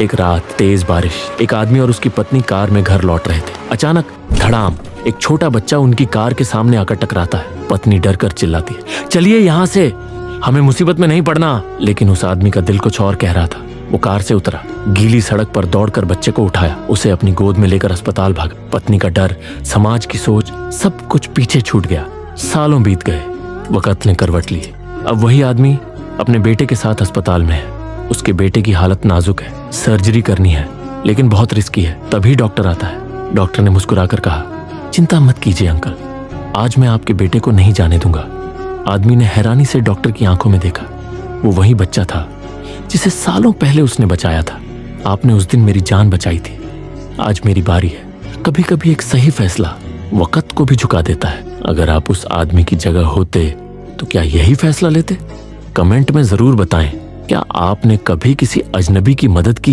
एक रात तेज बारिश, एक आदमी और उसकी पत्नी कार में घर लौट रहे थे। अचानक धड़ाम, एक छोटा बच्चा उनकी कार के सामने आकर टकराता है। पत्नी डर कर चिल्लाती है, चलिए यहाँ से, हमें मुसीबत में नहीं पड़ना। लेकिन उस आदमी का दिल कुछ और कह रहा था। वो कार से उतरा, गीली सड़क पर दौड़कर बच्चे को उठाया, उसे अपनी गोद में लेकर अस्पताल भागा। पत्नी का डर, समाज की सोच, सब कुछ पीछे छूट गया। सालों बीत गए, वक्त ने करवट ली। अब वही आदमी अपने बेटे के साथ अस्पताल में है। उसके बेटे की हालत नाजुक है, सर्जरी करनी है, लेकिन बहुत रिस्की है। तभी डॉक्टर आता है। डॉक्टर ने मुस्कुराकर कहा, चिंता मत कीजिए अंकल, आज मैं आपके बेटे को नहीं जाने दूंगा। आदमी ने हैरानी से डॉक्टर की आंखों में देखा। वो वही बच्चा था जिसे सालों पहले उसने बचाया था। आपने उस दिन मेरी जान बचाई थी, आज मेरी बारी है। कभी कभी एक सही फैसला वक्त को भी झुका देता है। अगर आप उस आदमी की जगह होते तो क्या यही फैसला लेते? कमेंट में जरूर बताएं, क्या आपने कभी किसी अजनबी की मदद की?